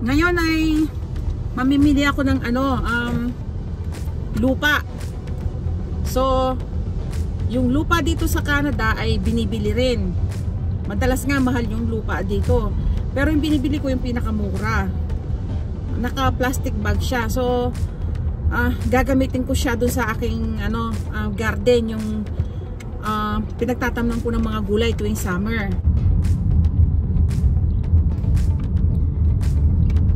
Ngayon ay mamimili ako ng lupa. So, yung lupa dito sa Canada ay binibili rin. Madalas nga mahal yung lupa dito. Pero yung binibili ko yung pinakamura. Naka-plastic bag siya. So, gagamitin ko siya doon sa aking garden, yung pinagtatamnan ko ng mga gulay tuwing summer.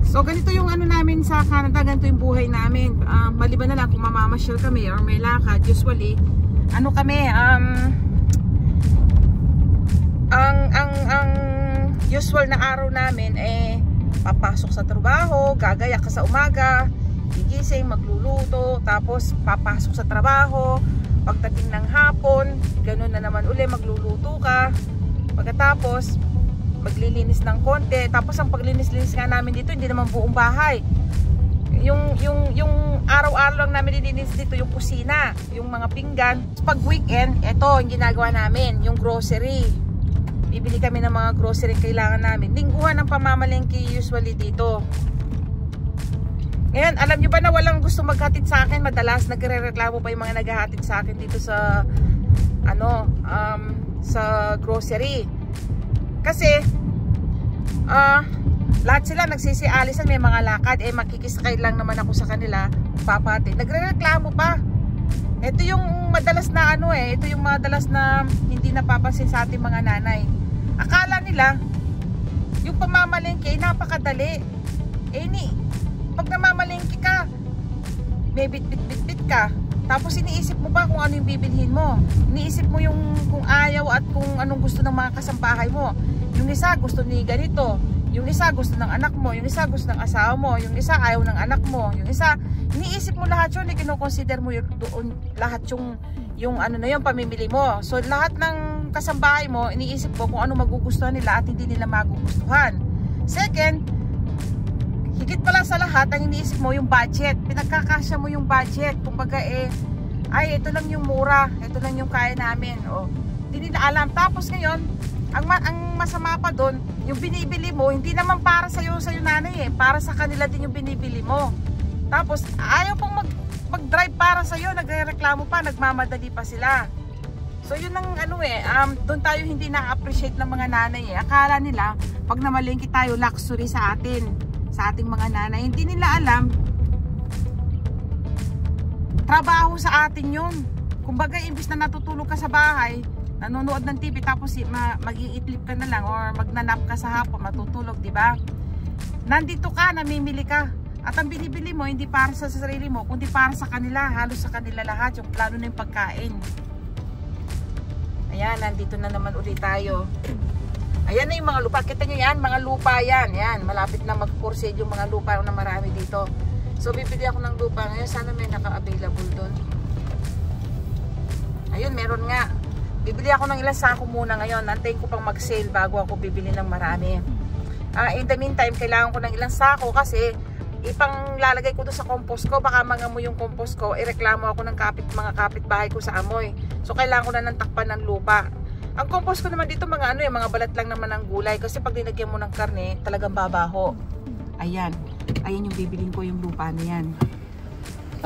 So ganito yung namin sa Canada, ganito yung buhay namin. Maliban na lang kung mamamasyal kami or may lakad, usually kami ang usual na araw namin papasok sa trabaho, gagaya ka sa umaga, gigising, magluluto, tapos papasok sa trabaho. Pagdating ng hapon, ganun na naman uli, magluluto ka. Pagkatapos maglilinis ng konti. Tapos ang paglinis-linis nga namin dito, hindi naman buong bahay. Yung araw-araw lang namin nililinis dito yung kusina, yung mga pinggan. Pag weekend, ito yung ginagawa namin, yung grocery. Bibili kami ng mga grocery kailangan namin. Lingguhan ng pamamalengke usually dito. Ngayon, alam nyo ba na walang gusto maghatid sa akin? Madalas nagre-reklamo pa yung mga naghahatid sa akin dito sa sa grocery. Kasi lahat sila nagsisialisan, may mga lakad, makikisakay lang naman ako sa kanila, papatid. Nagrereklamo pa. Ito yung madalas na ito yung madalas na hindi napapansin sa ating mga nanay. Akala nila yung pamamalengke napakadali. Pag namamalengke ka, may bit-bit ka. Tapos iniisip mo pa kung ano yung bibilhin mo. Iniisip mo yung kung ayaw at kung anong gusto ng mga kasambahay mo. Yung isa gusto ni ganito, yung isa gusto ng anak mo, yung isa gusto ng asawa mo, yung isa ayaw ng anak mo, yung isa, iniisip mo lahat yun, kino-consider mo doon lahat yung pamimili mo. So lahat ng kasambahay mo, iniisip mo kung ano magugustuhan nila at hindi nila magugustuhan. Second, higit pala sa lahat, ang iniisip mo yung budget. Pinagkakasya mo yung budget. Kumbaga ito lang yung mura, ito lang yung kaya namin. Hindi nila alam. Tapos ngayon, ang masama pa doon, yung binibili mo, hindi naman para sa'yo nanay para sa kanila din yung binibili mo. Tapos ayaw pong mag-drive para sa'yo, nagrereklamo pa, nagmamadali pa sila. So yun ang doon tayo hindi na-appreciate ng mga nanay Akala nila, pag namalengke tayo, luxury sa ating mga nanay. Hindi nila alam, trabaho sa atin yun. Kumbaga, imbis na natutulog ka sa bahay, nanonood ng TV, tapos mag-iitlip ka na lang or magnanap ka sa hapon, matutulog, di ba? Nandito ka, namimili ka. At ang binibili mo, hindi para sa sarili mo, kundi para sa kanila, halos sa kanila lahat, yung plano na yung pagkain. Ayan, nandito na naman ulit tayo. Ayan na yung mga lupa. Kita nyo yan, mga lupa yan. Yan, malapit na mag-foresale yung mga lupa na marami dito. So, bibili ako ng lupa ngayon. Sana may naka-available doon. Ayun, meron nga. Bibili ako ng ilang sako muna ngayon. Antayin ko pang mag-sale bago ako bibili ng marami. In the meantime, kailangan ko ng ilang sako kasi ipang lalagay ko doon sa compost ko. Baka mangamoy yung compost ko. Ireklamo ako ng mga kapitbahay ko sa amoy. So, kailangan ko na ng takpan ng lupa. Ang compost ko naman dito mga mga balat lang naman ng gulay kasi pag dinagyan mo ng karne, talagang babaho. Ayan. Ayan yung bibilin ko yung lupa na yan.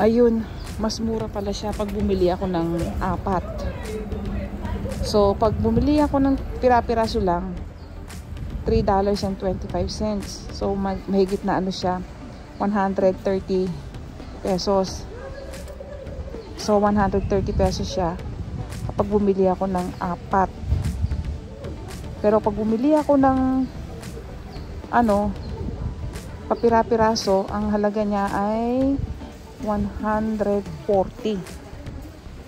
Ayun, mas mura pala siya pag bumili ako ng 4. So, pag bumili ako ng pira-piraso lang, $3.25. So, mahigit na siya, 130 pesos. So, 130 pesos siya kapag bumili ako ng 4. Pero pag bumili ako ng papira-piraso, ang halaga niya ay 140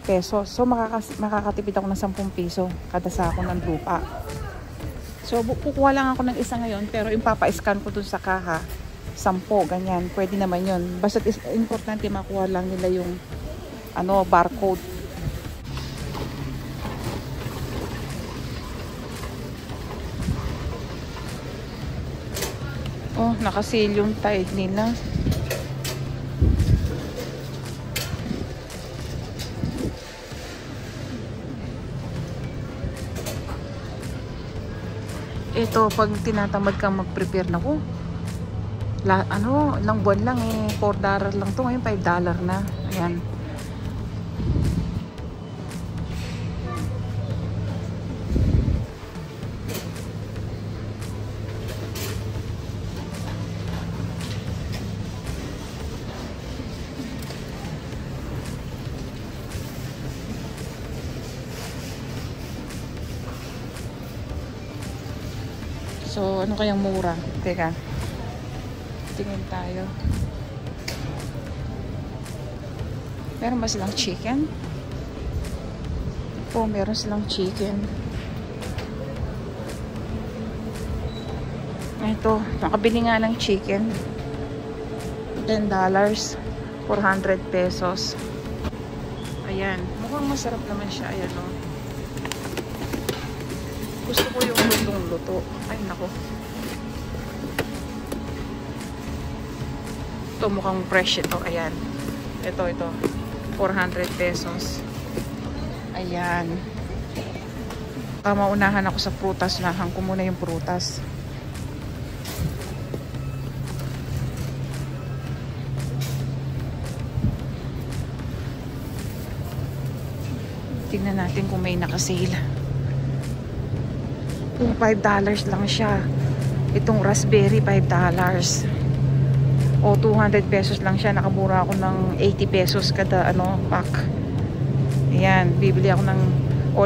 pesos. So makakatipid ako ng 10 piso kada sako ng lupa. So kukuha lang ako ng isa ngayon, pero impapa-scan ko dun sa kaha 10, ganyan. Pwede naman yun. Basta importante makuha lang nila yung barcode. Oh, nakasil yung tide nila. Ito, pag tinatamad kang mag-prepare na ko, Ilang buwan lang eh, $4 lang to, ngayon $5 na. Ayan. So, ano kayang mura? Teka. Tingin tayo. Meron ba silang chicken? Oh, meron silang chicken. Ito, nakabili nga ng chicken. $10. 400 pesos. Ayan. Mukhang masarap naman siya. Ayan o. Gusto ko yung lutong-luto. Ay, nako. Ito mukhang fresh ito. Ayan. Ito. 400 pesos. Ayan. Maunahan ako sa prutas. Unahan ko muna yung prutas. Tingnan natin kung may nakasale. Kung $5 lang siya. Itong raspberry $5. O 200 pesos lang siya. Nakamura ako ng 80 pesos kada pack. Ayan, bibili ako ng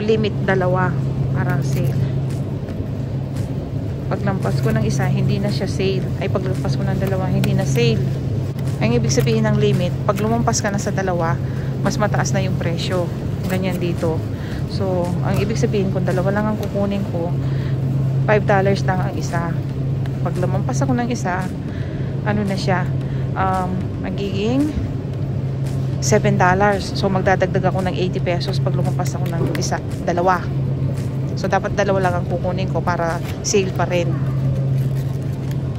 limit 2 para sale. Paglampas ko ng isa, hindi na siya sale. Ay, paglampas ko ng 2, hindi na sale. Ang ibig sabihin ng limit, pag lumampas ka na sa 2, mas mataas na yung presyo. Ganyan dito. So, ang ibig sabihin kung 2 lang ang kukunin ko, $5 lang ang isa. Pag lumampas ako ng isa, ano na siya, magiging $7. So, magdadagdag ako ng 80 pesos pag lumampas ako ng isa, 2. So, dapat 2 lang ang kukunin ko para sale pa rin.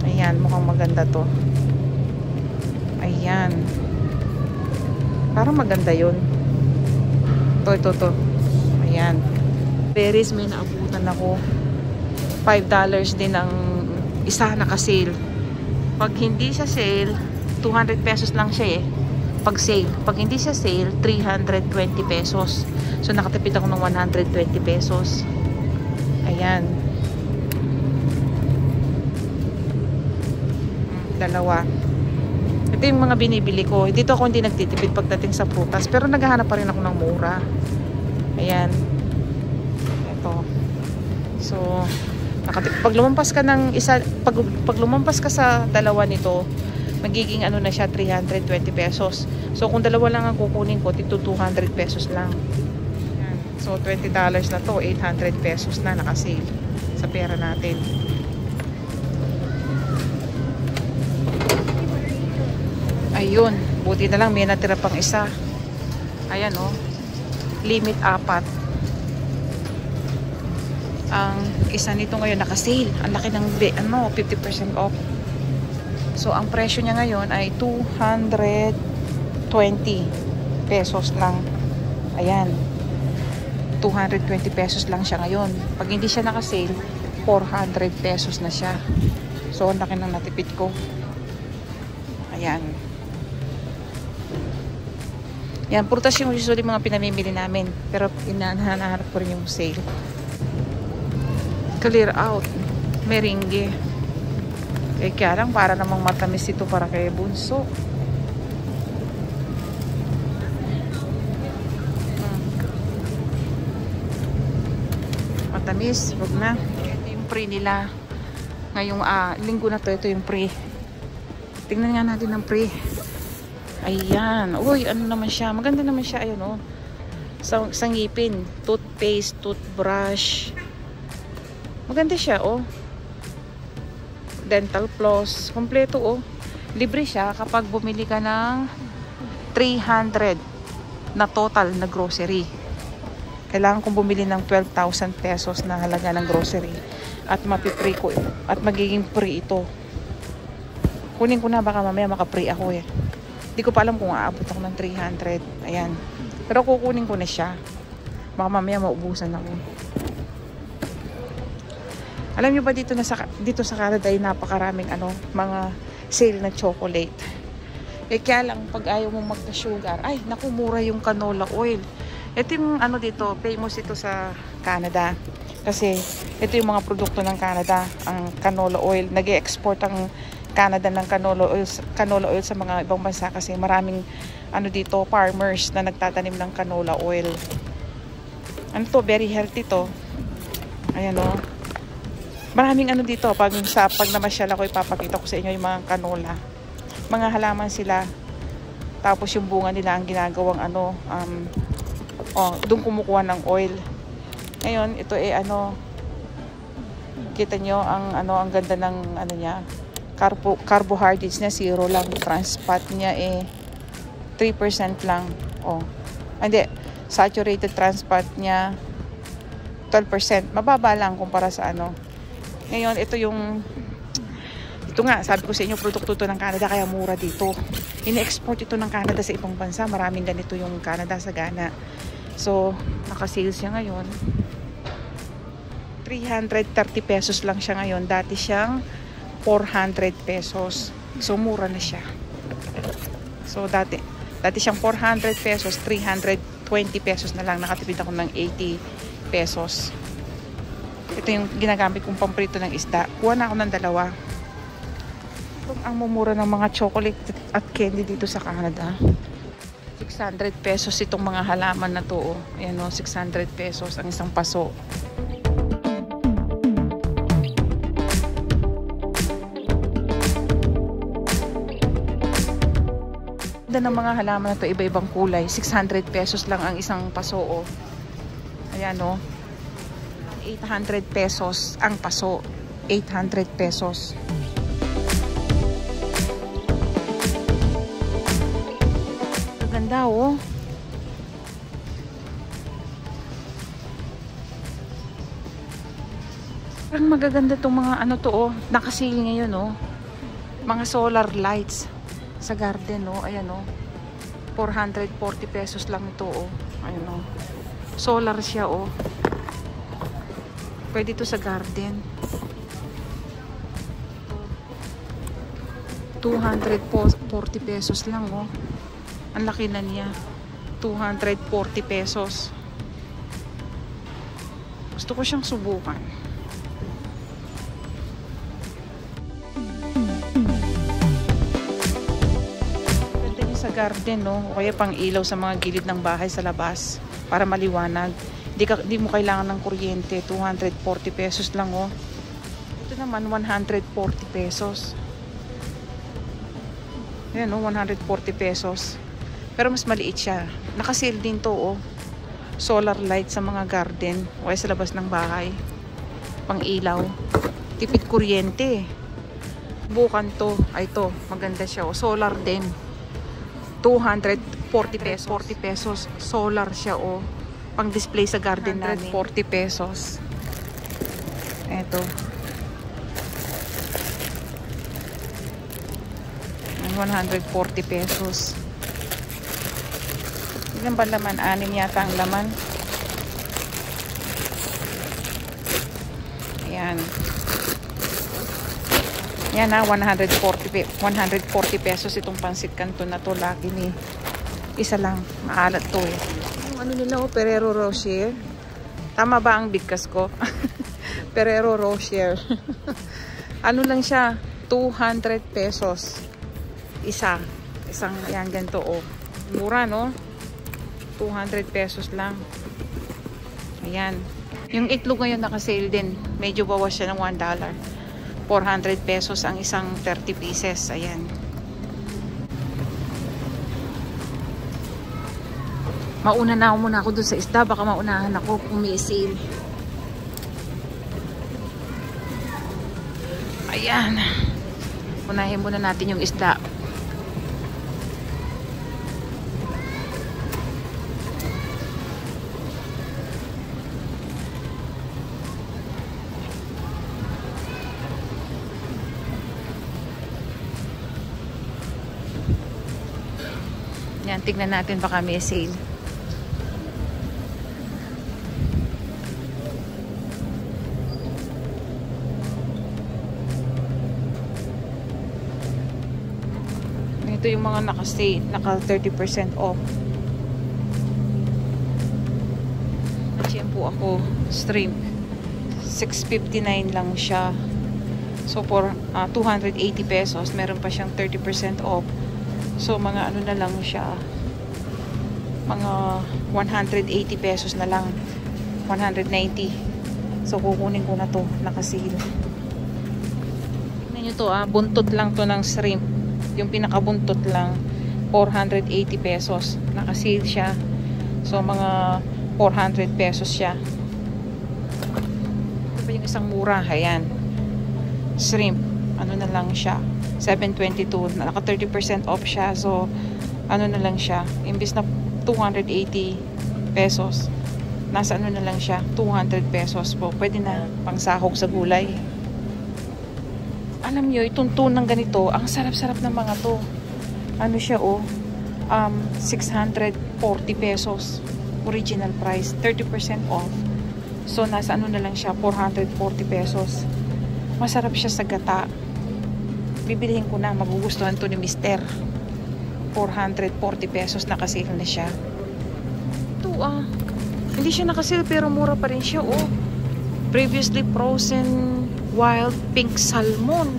Ayan, mukhang maganda to. Ayan. Parang maganda yun. Ito. Ayan. Berries, may naabutan ako. $5 din ang isa naka-sale. Pag hindi siya sale, 200 pesos lang siya eh. Pag sale. Pag hindi siya sale, 320 pesos. So, nakatipid ako ng 120 pesos. Ayan. 2. Ito yung mga binibili ko. Dito ako hindi nagtitipid pagdating sa prutas. Pero naghahanap pa rin ako ng mura. Ayan. Ito. So, pag lumampas ka ng isa, pag lumampas ka sa 2 nito, magiging na siya, 320 pesos. So, kung 2 lang ang kukunin ko, tito 200 pesos lang. Ayan. So, $20 na to, 800 pesos na nakasale sa pera natin. Ayun, buti na lang may natira pang isa. Ayan oh. Limit 4. Ang isa nito ngayon naka-sale. Ang laki ng 50% off. So ang presyo niya ngayon ay 220 pesos lang. Ayan. 220 pesos lang siya ngayon. Pag hindi siya naka-sale, 400 pesos na siya. So ang laki ng natipid ko. Ayan. Yan, prutas yung usually mga pinamimili namin. Pero inahanap ko rin yung sale. Clear out. Meringue. Kaya lang para namang matamis ito para kay Bunso. Matamis. Huwag na. Ito yung pre nila. Ngayong linggo na to, ito yung pre. Tingnan nga natin ang pre. Ayan. Uy, ano naman siya. Maganda naman siya. Ayun, oh. Sangipin. Toothpaste, toothbrush. Maganda siya, oh. Dental floss. Kompleto, oh. Libre siya kapag bumili ka ng 300 na total na grocery. Kailangan kong bumili ng 12,000 pesos na halaga ng grocery. At mapipree ko. At magiging free ito. Kunin ko na. Baka mamaya maka-free ako, eh. Hindi ko pa alam kung aabot ako ng 300. Ayan. Pero kukunin ko na siya. Baka mamaya maubusan ako. Alam nyo ba dito sa Canada ay napakaraming mga sale na chocolate. Kaya lang, pag ayaw mong magka-sugar, ay, naku, mura yung canola oil. Ito yung ano dito, famous ito sa Canada. Kasi, ito yung mga produkto ng Canada, ang canola oil. Nag-e-export ang Canada ng canola oil sa mga ibang bansa kasi maraming ano dito, farmers na nagtatanim ng canola oil. Ano to, very healthy to. Ayan o. Maraming ano dito, pag namasyal ako, ipapakita ko sa inyo yung mga canola. Mga halaman sila. Tapos yung bunga nila ang ginagawang ano, doon kumukuha ng oil. Ngayon, ito ano, kita nyo ang ganda ng ano niya. Carbohydrates niya 0 lang. Trans fat niya 3% lang. Hindi, saturated trans fat niya 12%. Mababa lang kumpara sa ano. Ngayon, ito nga, sabi ko sa inyo, produkto ito ng Canada, kaya mura dito. Ini-export ito ng Canada sa ibang bansa. Maraming ganito yung Canada sa Ghana. So, naka-sales siya ngayon. 330 pesos lang siya ngayon. Dati siyang 400 pesos. So, mura na siya. So, dati siyang 400 pesos, 320 pesos na lang. Nakatipid ako ng 80 pesos. Ito yung ginagamit kong pamprito ng isda. Kuha na ako ng 2. Ang mumura ng mga chocolate at candy dito sa Canada. 600 pesos itong mga halaman na to. Ayan o, 600 pesos ang isang paso. Ganda ng mga halaman na to, iba-ibang kulay. 600 pesos lang ang isang paso. Ayan o. 800 pesos ang paso. 800 pesos. Ganda oh. Parang magaganda tong mga ano to oh. Nakasil ngayon oh. Mga solar lights sa garden oh. Ayan oh. 440 pesos lang ito oh. Ayan oh. Solar siya oh. Pwede ito sa garden. 240 pesos lang oh. Ang laki na niya. 240 pesos. Gusto ko siyang subukan. Ganda niya sa garden, no? O kaya pang ilaw sa mga gilid ng bahay sa labas. Para maliwanag. Di mo kailangan ng kuryente. 240 pesos lang, oh. Ito naman, 140 pesos. Ayan, oh, 140 pesos. Pero mas maliit siya. Naka-sale din to, oh. Solar light sa mga garden o sa labas ng bahay. Pang ilaw. Tipid kuryente. Bukan to. Ay to, maganda siya, oh. Solar din. 240 pesos. 40 pesos. Solar siya, oh. Pang display sa garden namin. 140 pesos. Eto. 140 pesos. Ilan ba laman? 6 yata ang laman. Ayan. Yan na, 140 pesos itong pansit canton na to. Lagi ni isa lang. Maalat to eh. Ano nila oh, Ferrero Rocher. Tama ba ang bigkas ko? Ferrero Rocher. Ano lang siya? 200 pesos. Isang yan ganito oh. Mura no? 200 pesos lang. Ayan. Yung itlog ngayon naka-sale din. Medyo bawas siya ng $1. 400 pesos ang isang 30 pieces. Ayan. Mauna na muna ako dun sa isda. Baka maunahan ako kung may sale. Ayan. Unahin muna natin yung isda. Yan, tignan natin baka may sale. Ito yung mga naka-stay, naka 30% off. Nag-shampoo ako, shrimp. 659 lang siya. So for 280 pesos, meron pa siyang 30% off. So mga ano na lang siya, mga 180 pesos na lang, 190. So kukunin ko na to, naka-sale. Tingnan nyo to, buntot lang to ng shrimp. Yung pinakabuntot lang, 480 pesos, naka-sale siya. So mga 400 pesos siya. Ito pa yung isang mura, ayan, shrimp, ano na lang siya, 722, naka 30% off siya. So ano na lang siya, imbis na 280 pesos, nasa ano na lang siya, 200 pesos po. Pwede na pang sahog sa gulay. Alam nyo, itong tunang ganito, ang sarap-sarap ng mga to. Ano siya, 640 pesos original price, 30% off. So nasa ano na lang siya, 440 pesos. Masarap siya sa gata. Bibilihin ko na, magugustuhan to ni Mister. 440 pesos, nakasale na siya. Ito hindi siya nakasale pero mura pa rin siya. Previously frozen wild pink salmon,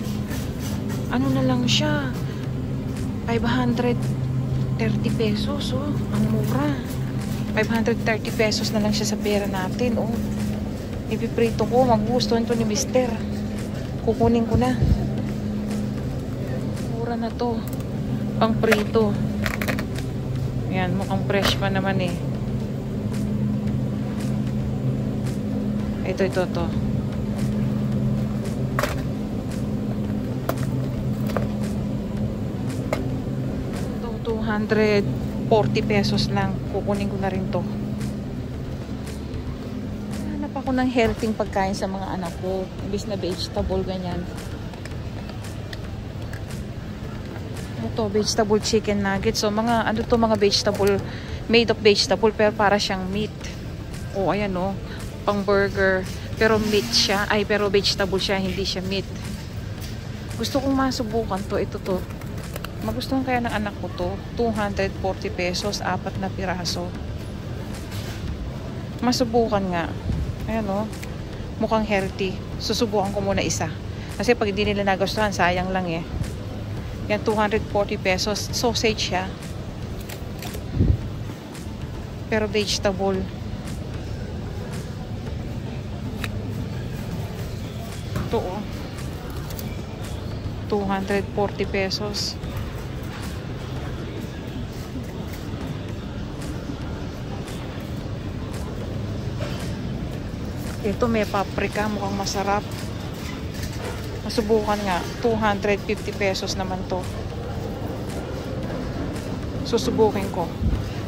ano na lang siya, 530 pesos. Ang mura. 530 pesos na lang siya sa pera natin. Ipiprito ko, magugustuhan to ni Mister. Kukunin ko na. Mura na to, pang prito. Yan, mukhang fresh pa naman eh. Ito to. Ito 240 pesos lang. Kukunin ko na rin to. Hanap ako ng healthy pagkain sa mga anak ko, imbis na vegetable ganyan. Ito, vegetable chicken nuggets. So mga ano to, mga vegetable, made of vegetable pero para siyang meat. Ayan pang burger, pero meat siya, pero vegetable siya, hindi siya meat. Gusto kong masubukan to. Ito to, magustuhan kaya ng anak ko to. 240 pesos, 4 na piraso. Masubukan nga. Ayan mukhang healthy. Susubukan ko muna isa, kasi pag hindi nila nagustuhan, sayang lang eh. Yan, 240 pesos, sausage siya pero vegetable. Ito 240 pesos. Ito may paprika, mukhang masarap. Masubukan nga, 250 pesos naman to. Susubukin ko,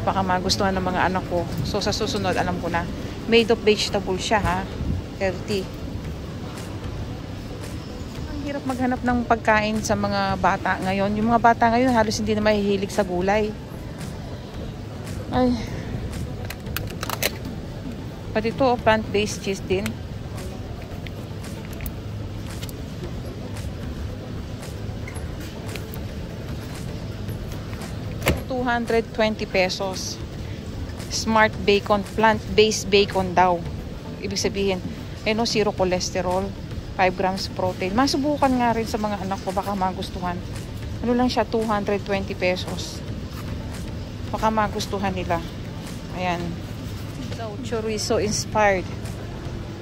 baka magustuhan ng mga anak ko. So sa susunod, alam ko na, made of vegetable siya healthy. Hirap maghanap ng pagkain sa mga bata ngayon. Yung mga bata ngayon halos hindi na mahihilig sa gulay. Ay. Pati ito plant-based cheese din. $220 pesos. Smart bacon, plant-based bacon daw. Ibig sabihin, zero cholesterol. 5 grams protein. Masubukan nga rin sa mga anak ko, baka magustuhan. Ano lang siya, 220 pesos. Baka magustuhan nila. Ayan. So, chorizo inspired.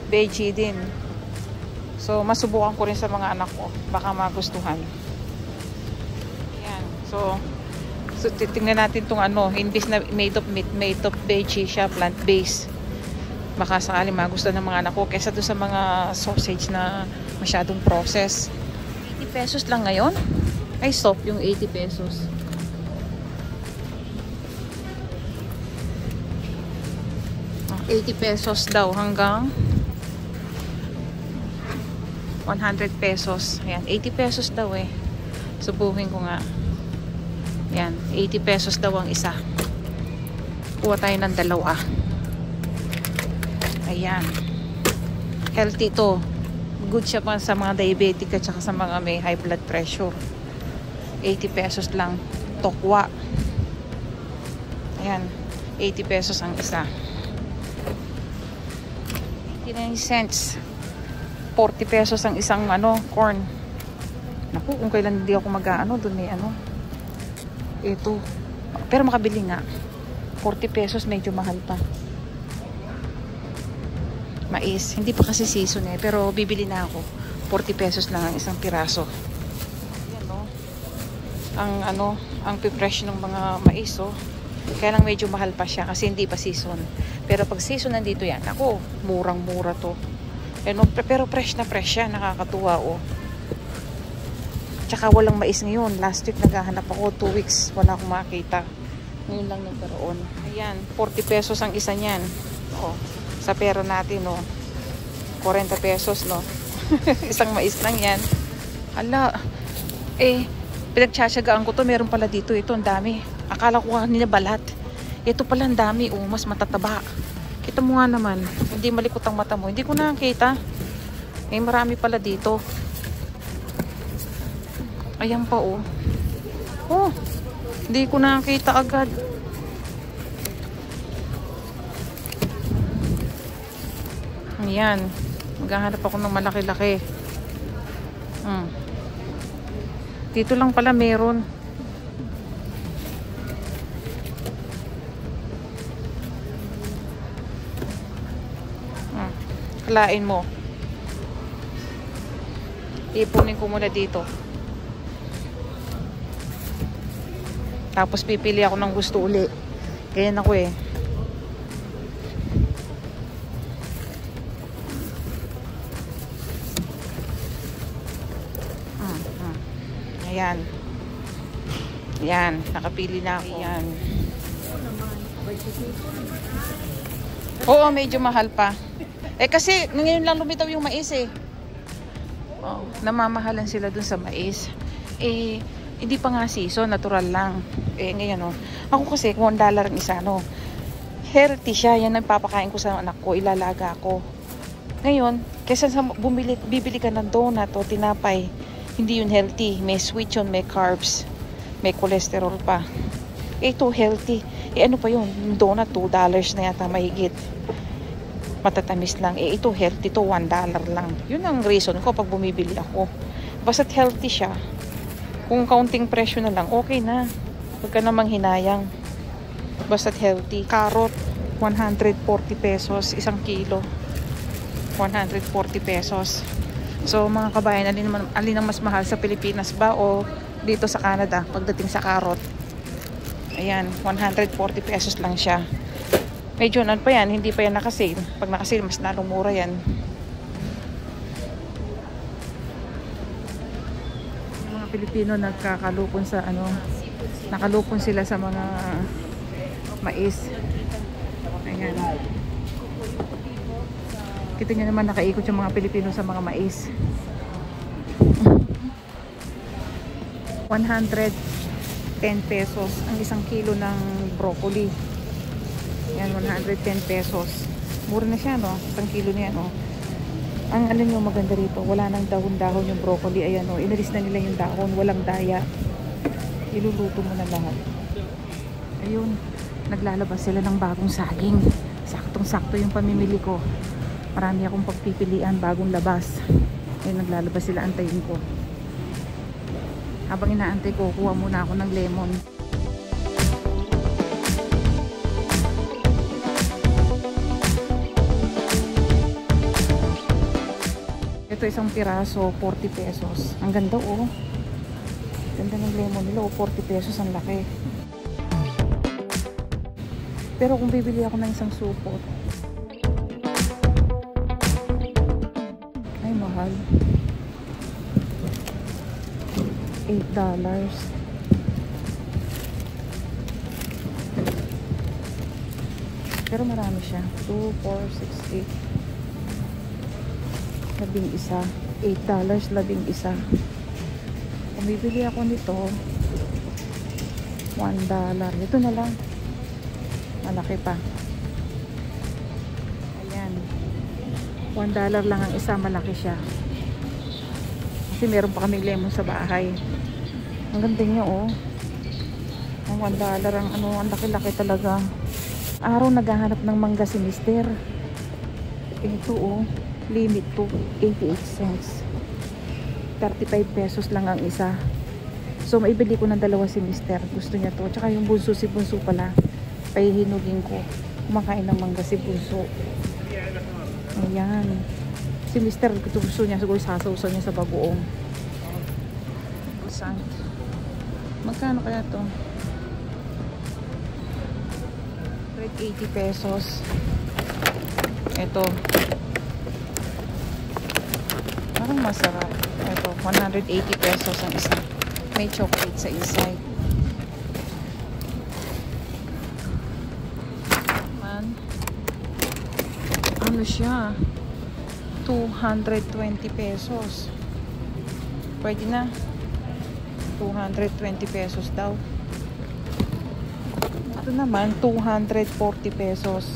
Veggie din. So, masubukan ko rin sa mga anak ko, baka magustuhan. Ayan. So titingnan natin itong imbis na made of meat, made of veggie siya, plant-based. Baka sakali magustuhan ng mga anak ko kaysa doon sa mga sausage na masyadong process. 80 pesos lang ngayon. Ay, stop yung 80 pesos. $80 pesos daw hanggang 100 pesos. Ayan, 80 pesos daw eh. Subuhin ko nga. Ayan, 80 pesos daw ang isa. Kuha tayo ng dalawa. Ayan. Healthy to. Good siya pa sa mga diabetic at saka sa mga may high blood pressure. 80 pesos lang. tokwa. Ayan, 80 pesos ang isa. 89 cents. 40 pesos ang isang corn. Naku, kung kailan hindi ako mag-ano, doon may ito. Pero makabili nga. 40 pesos, medyo mahal pa. Mais. Hindi pa kasi season pero bibili na ako. 40 pesos lang ang isang piraso. Yan, no? Ang pipresh ng mga mais, oh. Kaya lang medyo mahal pa siya kasi hindi pa season. Pero pag season nandito yan, ako, murang-mura to. Pero fresh na fresh siya, nakakatuwa, oh. Tsaka walang mais ngayon. Last week naghahanap ako, 2 weeks wala akong makita. Ngayon lang nagkaroon. Ayan, 40 pesos ang isa niyan. Oh, sa pera natin, oh. 40 pesos, no. Isang mais lang yan. Ala, pinagtsatsagaan ko to. Meron pala dito, ito ang dami. Akala ko kanina balat. Ito pala ang dami, oh, mas matataba. Kita mo nga naman, hindi malikot ang mata mo. Hindi ko nakakita. Marami pala dito. Ayan pa, oh. Oh, hindi ko nakakita agad. Ayan. Maghahanap ako ng malaki-laki. Dito lang pala meron. Kalain mo. Ipunin ko muna dito. Tapos pipili ako ng gusto uli. Ganyan ako, eh. Ayan. Ayan. Nakapili na ako. Ayan. Oo, medyo mahal pa. Kasi ngayon lang lumitaw yung mais, eh. Oh, namamahalan sila dun sa mais. Hindi pa nga season, natural lang. Ngayon, oh. Ako kasi, kung $1 ang isa, no. Healthy siya. Yan ang papakain ko sa anak ko. Ilalaga ko. Ngayon, kaysa bibili ka ng donut o tinapay, hindi yun healthy. May sweet yun, may carbs, may cholesterol pa. Ito healthy. Ano pa yun? Yung donut, $2 na yata mahigit. Matatamis lang. Ito healthy to, $1 lang. Yun ang reason ko pag bumibili ako. Basta't healthy siya. Kung kaunting presyo na lang, okay na. Huwag ka namang hinayang. Basta't healthy. Carrot, 140 pesos, 1 kilo. 140 pesos. So mga kabayan, alin ang mas mahal sa Pilipinas ba o dito sa Canada pagdating sa carrot? Ayan, 140 pesos lang siya. Medyo pa yan, hindi pa yan nakasale. Pag nakasale, mas lalong mura yan. Yung mga Pilipino nagkakalupon sa nakalupon sila sa mga mais. Ayan. Kita nyo naman nakaikot yung mga Pilipino sa mga mais. 110 pesos ang 1 kilo ng broccoli. Yan, 110 pesos. Mura na siya, no? 1 kilo na yan, no? Ang nyo maganda rito, wala nang dahon-dahon yung broccoli. Ayan, no? Inalis na nila yung dahon, walang daya. Iluluto mo na lahat. Ayun, naglalabas sila ng bagong saging. Saktong-sakto yung pamimili ko. Marami akong pagpipilian, bagong labas. Ayun, naglalabas sila, antayin ko. Habang inaantay ko, kuha muna ako ng lemon. Ito isang piraso, 40 pesos. Ang ganda, oh. Ganda ng lemon nila, oh, 40 pesos, ang laki. Pero kung bibili ako ng isang supot, ay mahal. $8. Pero marami siya. 2, 4, 6, 8. $11. $11. Kung bibili ako nito, $1. Ito na lang. Malaki pa. Ayan. $1 lang ang isa. Malaki siya. Kasi meron pa kaming lemon sa bahay. Ang ganda niya, oh. Ang $1 ang ano, ang laki-laki talaga. Araw naghahanap ng mangga si Mister. Ito oh, limit to 88 cents. 35 pesos lang ang isa. So maibili ko ng dalawa si Mister. Gusto niya to. Tsaka yung bunso, si bunso pala. Pahihinugin ko. Kumakain ng mangga si bunso. Ayan. Si Mister, gusto niya. Siguro sasawsaw niya sa bagoong. Saan? Magkano kaya to? 180 pesos. Ito. Parang masarap. Ito, 180 pesos ang isa. May chocolate sa inside. Man. Ano siya? 220 pesos. Pwede na. 220 pesos daw. Ito naman, 240 pesos.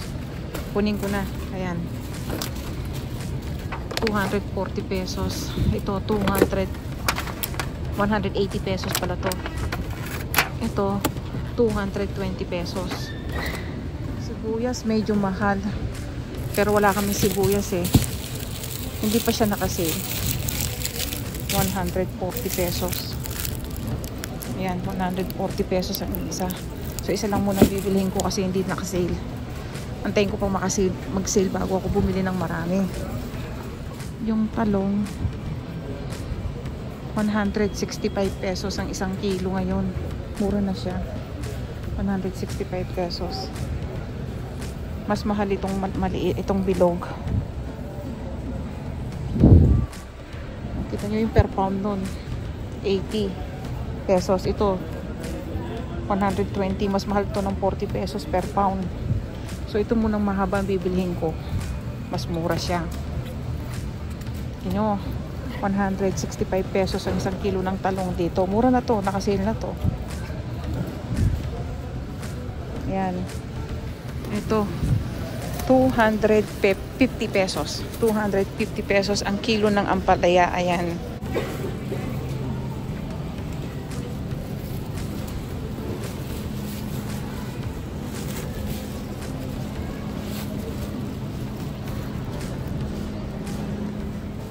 Kunin ko na. Ayan. 240 pesos. Ito, 180 pesos pala to. Ito, 220 pesos. Sibuyas, medyo mahal. Pero wala kami sibuyas eh. Hindi pa siya nakasale. 140 pesos. Ayan, 140 pesos ang isa. So, isa lang muna bibilihin ko kasi hindi nakasale. Antayin ko pa mag-sale bago ako bumili ng marami. Yung talong, 165 pesos ang isang kilo ngayon. Mura na siya. 165 pesos. Mas mahal itong maliit, itong bilog. Kita nyo yung per pound nun. 80 pesos. Ito, 120. Mas mahal to ng 40 pesos per pound. So, ito munang mahaba ang bibilhin ko. Mas mura siya. Ito 165 pesos ang isang kilo ng talong dito. Mura na to, nakasale na to. Ayan. Ito, 250 pesos. 250 pesos ang kilo ng ampalaya. Ayan.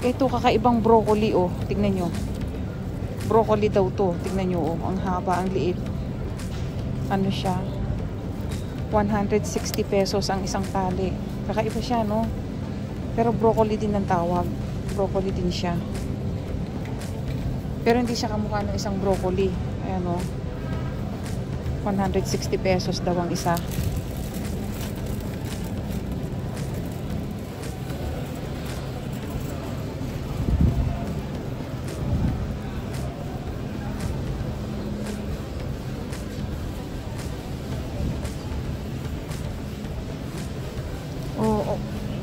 Ito, kakaibang broccoli, oh. Tignan nyo. Broccoli daw to. Tignan nyo, oh. Ang haba, ang liit. Ano siya? 160 pesos ang isang tali. Kakaiba siya, no? Pero broccoli din ang tawag. Broccoli din siya. Pero hindi siya kamukha ng isang broccoli. Ayan, oh. 160 pesos daw ang isa.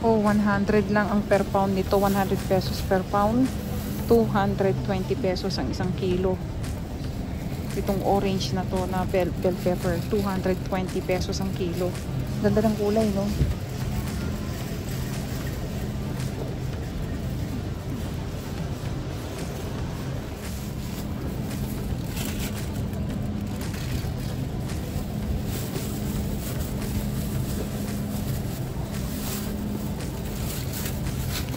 Oh, 100 lang ang per pound nito. 100 pesos per pound. 220 pesos ang isang kilo. Itong orange na to na bell pepper, 220 pesos ang kilo. Ganda ng kulay, no?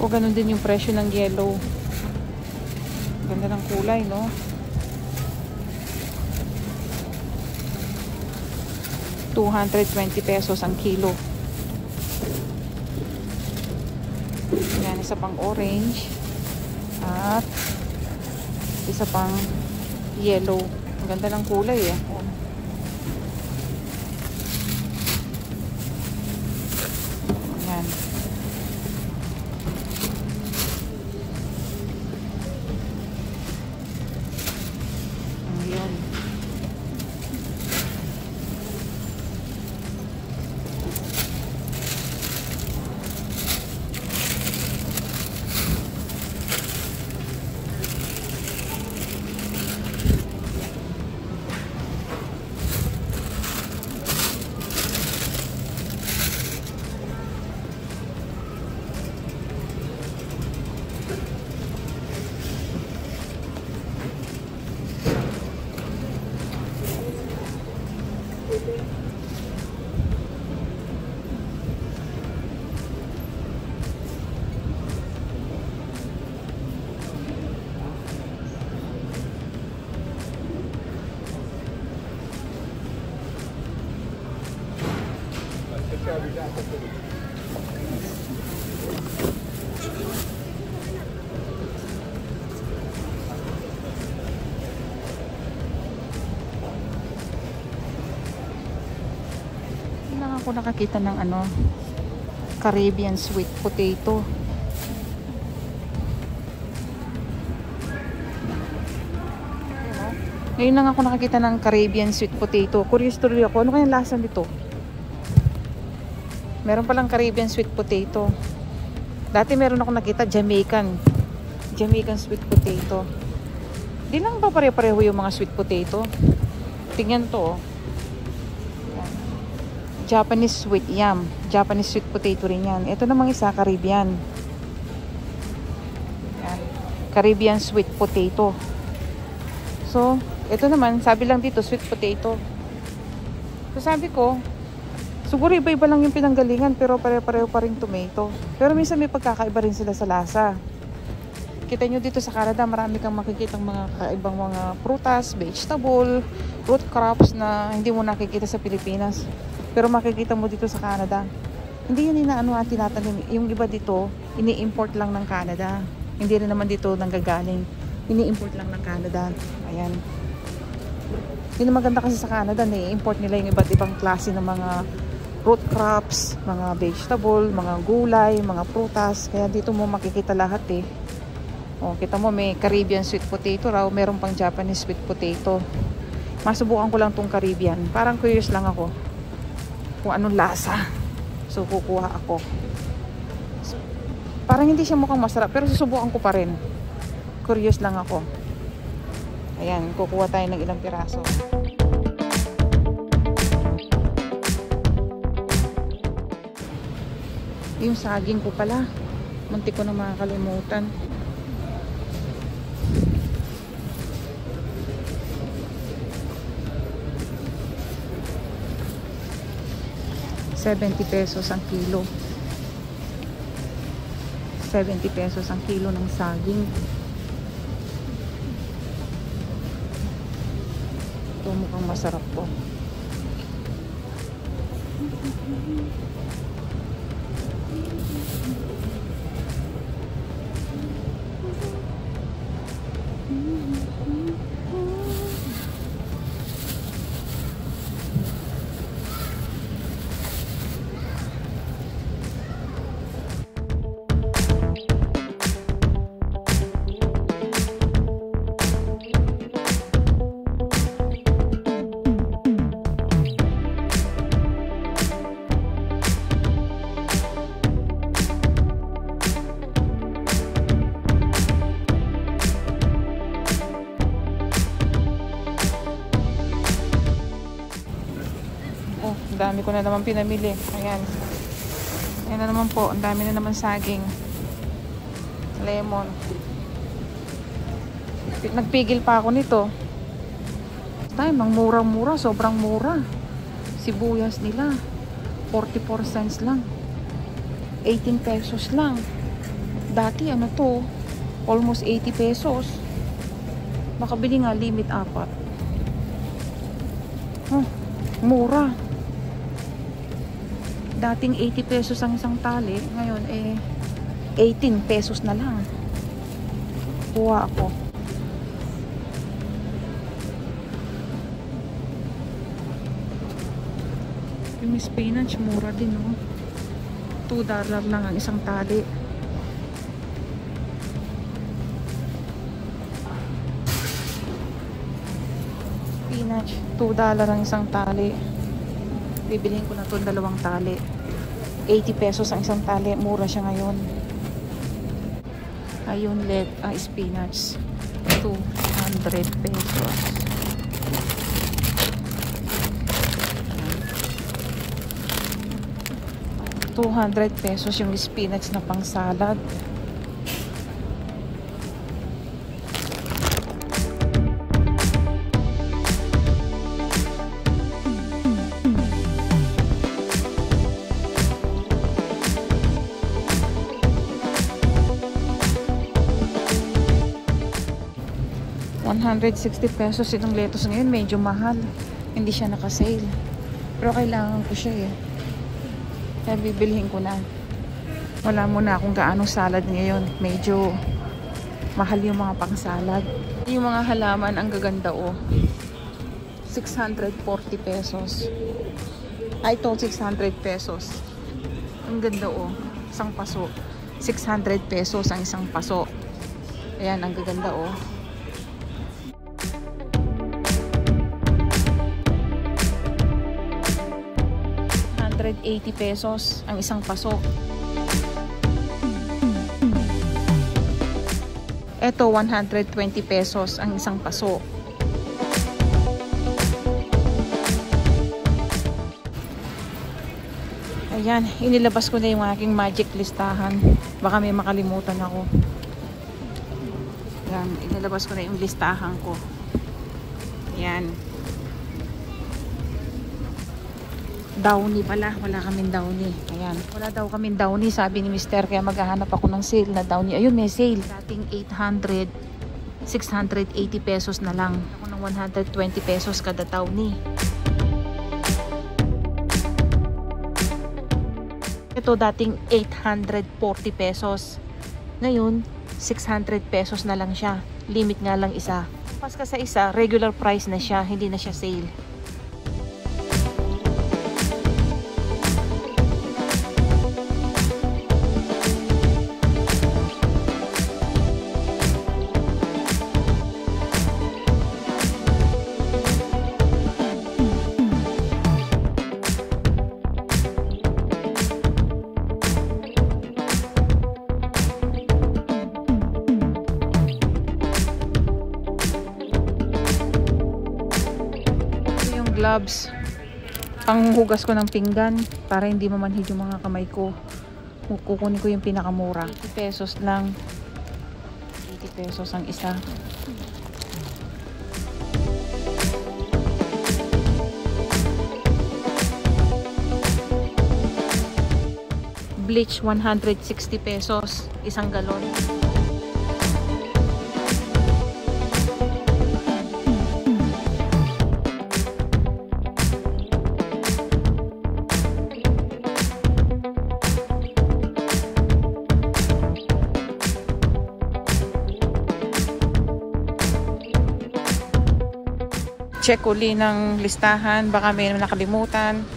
O, ganun din yung presyo ng yellow. Ganda ng kulay, no? ₱220 pesos ang kilo. Yan, isa pang orange. At isa pang yellow. Ang ganda ng kulay, eh. Yan. Lang ako nakakita ng ano, Caribbean sweet potato. Ngayon lang ako nakakita ng Caribbean sweet potato. Curious tuloy ako, ano kaya lasa nito? Meron palang Caribbean sweet potato. Dati meron ako nakita Jamaican sweet potato. Di lang ba pare-pareho yung mga sweet potato? Tingnan to, oh. Japanese sweet yam. Japanese sweet potato rin yan. Ito namang isa, Caribbean. Yan. Caribbean sweet potato. So, ito naman, sabi lang dito, sweet potato. So, sabi ko, siguro iba-iba lang yung pinanggalingan, pero pare-pareho pa rin tomato. Pero minsan may pagkakaiba rin sila sa lasa. Kita nyo dito sa Canada, marami kang makikitang mga kaibang mga prutas, vegetable, root crops na hindi mo nakikita sa Pilipinas. Pero makikita mo dito sa Canada. Hindi yun inaano at tinatanim. Yung iba dito, ini-import lang ng Canada. Hindi rin naman dito nanggagaling. Ini-import lang ng Canada. Ayan. Yun ang maganda kasi sa Canada, i-import nila yung iba't ibang klase ng mga root crops, mga vegetable, mga gulay, mga prutas. Kaya dito mo makikita lahat eh. O, kita mo may Caribbean sweet potato raw. Meron pang Japanese sweet potato. Masubukan ko lang tong Caribbean. Parang curious lang ako kung anong lasa. So, kukuha ako. So, parang hindi siya mukhang masarap, pero susubukan ko pa rin. Curious lang ako. Ayan, kukuha tayo ng ilang piraso. Yung saging ko pala. Muntik ko na makakalimutan. ₱70 ang kilo. 70 pesos ang kilo ng saging. Ito mukhang masarap to. Ang dami ko na naman pinamili. Ayan. Ayan na naman po. Ang dami na naman saging. Lemon. Nagpigil pa ako nito. Time, ang murang-mura. Sobrang mura. Sibuyas nila. 44 cents lang. 18 pesos lang. Dati ano to? Almost 80 pesos. Makabili nga limit 4. Mura. Dating 80 pesos ang isang tali, ngayon 18 pesos na lang. Kuha ako. Yung spinach, mura din, no? $2 lang ang isang tali. Spinach, $2 ang isang tali. Bibilihin ko na ito 2 tali. 80 pesos ang isang tali. Mura siya ngayon. Ayun, spinach. 200 pesos. 200 pesos yung spinach na pang salad. 160 pesos itong lettuce ngayon. Medyo mahal. Hindi siya naka-sale. Pero kailangan ko siya eh. Kaya bibilihin ko na. Wala muna akong gaano salad ngayon. Medyo mahal yung mga pang-salad. Yung mga halaman ang gaganda oh. 640 pesos. Ay, ito 600 pesos. Ang ganda oh. Isang paso. 600 pesos ang isang paso. Ayan, ang gaganda oh. $180 pesos ang isang paso. Ito 120 pesos ang isang paso. Ayan, inilabas ko na yung aking magic listahan. Baka may makalimutan ako. Ayan, inilabas ko na yung listahan ko. Ayan. Downy pala. Wala kaming Downy. Ayan. Wala daw kaming Downy, sabi ni Mister. Kaya maghahanap ako ng sale na Downy. Ayun, may sale. Dating 800, 680 pesos na lang. Ako ng 120 pesos kada Downy. Ito dating 840 pesos. Ngayon, 600 pesos na lang siya. Limit nga lang isa. Paska sa isa, regular price na siya. Hindi na siya sale. Gloves, panghugas ko ng pinggan para hindi mamanhid yung mga kamay ko. Kukunin ko yung pinakamura, 80 pesos lang. 80 pesos ang isa. Bleach 160 pesos isang galon. Check uli ng listahan, baka may nakalimutan.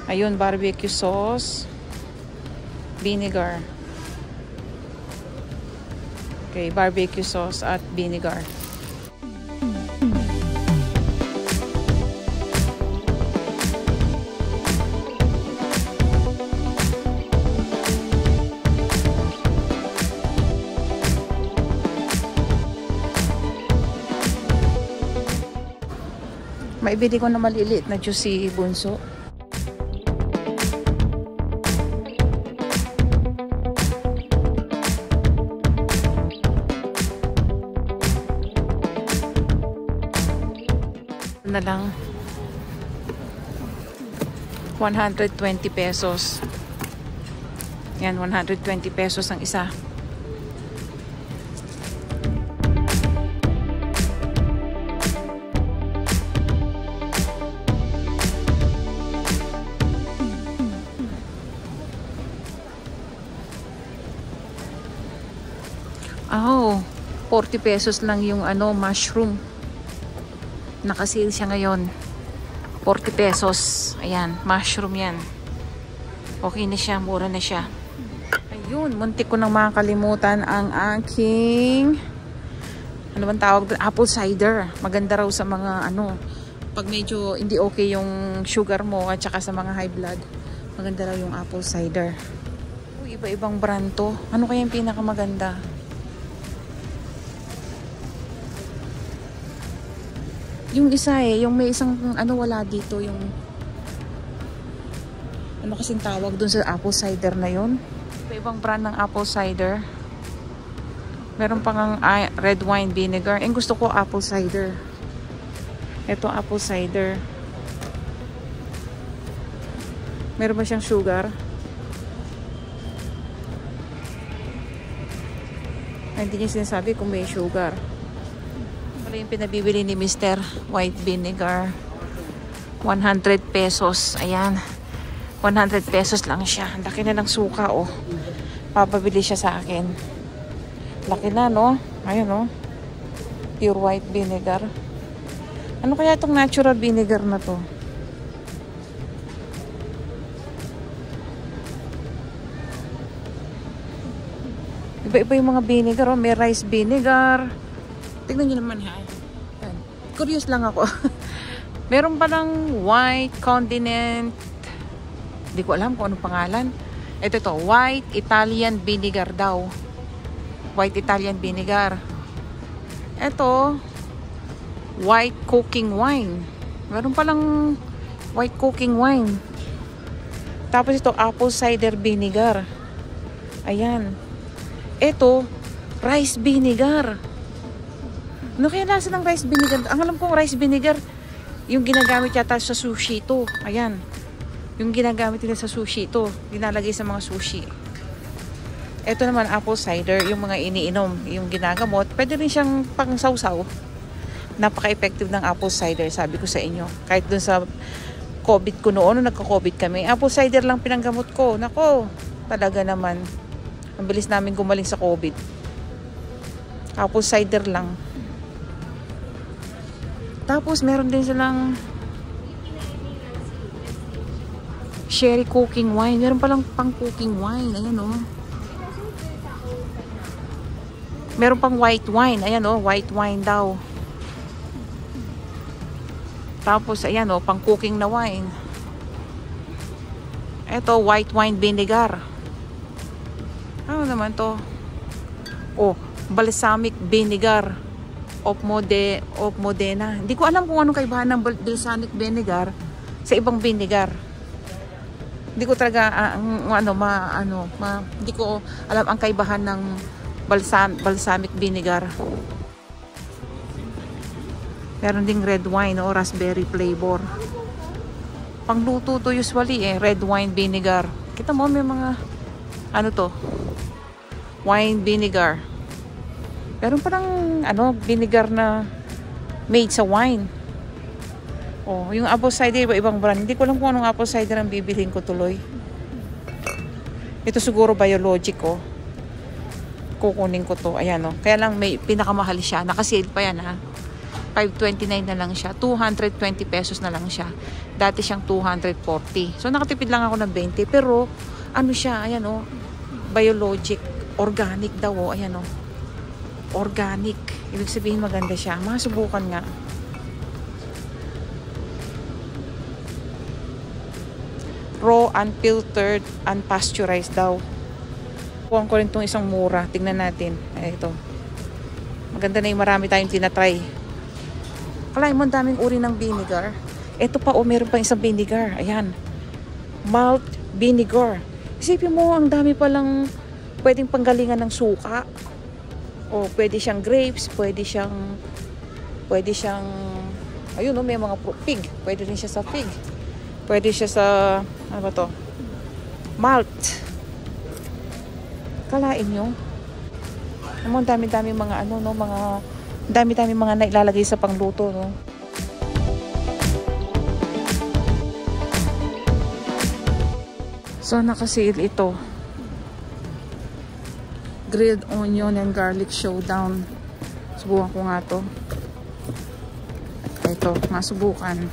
Ayun, barbecue sauce, vinegar. Okay, barbecue sauce at vinegar. Maibili ko na maliliit na juicy bunso. Na lang 120 pesos. Yan, 120 pesos ang isa. Oh, 40 pesos lang yung mushroom. Naka-sale siya ngayon. 40 pesos. Ayan, mushroom yan. Okay na siya, mura na siya. Ayun, muntik ko nang makakalimutan ang aking ano bang tawag doon? Apple cider. Maganda raw sa mga pag medyo hindi okay yung sugar mo at saka sa mga high blood. Maganda raw yung apple cider. Iba-ibang brand to. Ano kaya yung pinakamaganda? Yung isa yung may isang wala dito yung kasing tawag dun sa apple cider na yun. Iba-ibang brand ng apple cider. Meron pang red wine vinegar. Gusto ko apple cider. Ito apple cider. Meron ba siyang sugar? Hindi niya sinasabi kung may sugar. pala yung pinabibili ni Mr. White vinegar. 100 pesos. Ayan. 100 pesos lang siya. Laki na ng suka, oh. Papabili siya sa akin. Laki na, no? Ayun, no? Pure white vinegar. Ano kaya itong natural vinegar na to? Iba-iba yung mga vinegar, oh. May rice vinegar. Tignan nyo naman, ha? Ayan. Curious lang ako. Meron palang white condiment. Hindi ko alam kung anong pangalan. Ito to, white Italian vinegar daw. White Italian vinegar. Ito, white cooking wine. Meron palang white cooking wine. Tapos ito, apple cider vinegar. Ayan. Ito, rice vinegar. Ano kaya nasa ng rice vinegar? Ang alam kong rice vinegar, yung ginagamit yata sa sushi to. Ayan. Yung ginagamit nila sa sushi to. Ginalagay sa mga sushi. Ito naman, apple cider, yung mga iniinom, yung ginagamot. Pwede rin siyang pang sausaw. Napaka-effective ng apple cider, sabi ko sa inyo. Kahit dun sa COVID ko noon, nung nagka-COVID kami, apple cider lang pinanggamot ko. Nako, talaga naman. Ang bilis namin gumaling sa COVID. Apple cider lang. Tapos, meron din silang sherry cooking wine. Meron palang pang cooking wine. Ayan, oh. Meron pang white wine. Ayan, oh. White wine daw. Tapos, ayan, oh. Pang cooking na wine. Ito, white wine vinegar. Ano naman to? Oh, balsamic vinegar of Modena. Hindi ko alam kung anong kaibahan ng balsamic vinegar sa ibang vinegar. Hindi ko talaga hindi ko alam ang kaibahan ng balsamic vinegar. Meron ding red wine o raspberry flavor. Pangluto to usually red wine vinegar. Kita mo may mga ano to? Wine vinegar. Meron parang vinegar na made sa wine. Oh, yung apple cider ibang brand. Hindi ko alam kung anong apple cider ang bibilhin ko tuloy. Ito siguro biologic, oh. Kukunin ko to. Ayan, oh. Kaya lang may pinakamahal siya. Naka-sale pa yan, ha. 529 na lang siya. 220 pesos na lang siya. Dati siyang 240. So nakatipid lang ako ng 20, pero ano siya, ayan, oh. Biologic, organic daw, oh. Ayan, oh. Organic. Ibig sabihin maganda siya. Masubukan nga. Raw, unfiltered, unpasteurized daw. Kuhaan ko rin itong isang mura. Tingnan natin. Ay, ito. Maganda na yung marami tayong tinatry. Kalahin mo, ang daming uri ng vinegar. Ito pa, meron pa isang vinegar. Ayan. Malt vinegar. Isipin mo, ang dami palang pwedeng panggalingan ng suka. O pwede siyang grapes, pwede siyang ayun, may mga pig. Pwede rin siya sa pig. Pwede siya sa ano ba to? Malt. Kalain nyo. Ang dami-dami mga dami-dami mga nailalagay sa pangluto, no. So naka-sale ito. Grilled onion and garlic showdown. Subukan ko nga to. Ito, masubukan.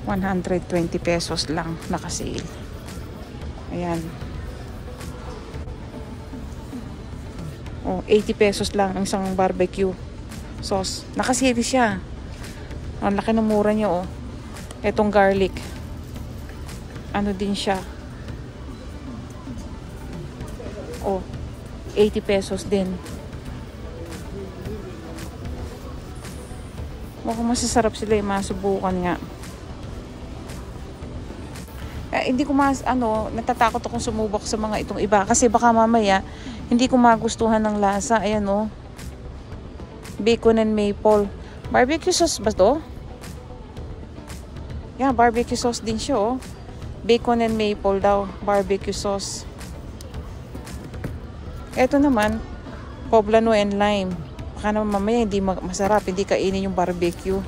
120 pesos lang naka-sale. Ayan. Oh, 80 pesos lang ang isang barbecue sauce. Naka-sale siya. Ang laki ng mura niya, oh. Etong garlic. Ano din siya? Oh, 80 pesos din. Mukhang masasarap sila, masubukan nga. Hindi ko natatakot akong sumubok sa mga itong iba kasi baka mamaya hindi ko magustuhan ng lasa. Ayan, oh. Bacon and maple. Barbecue sauce ba to? Yeah, barbecue sauce din siya, oh. Bacon and maple daw, barbecue sauce. Ito naman, poblano and lime. Baka naman mamaya hindi masarap, hindi kainin yung barbecue.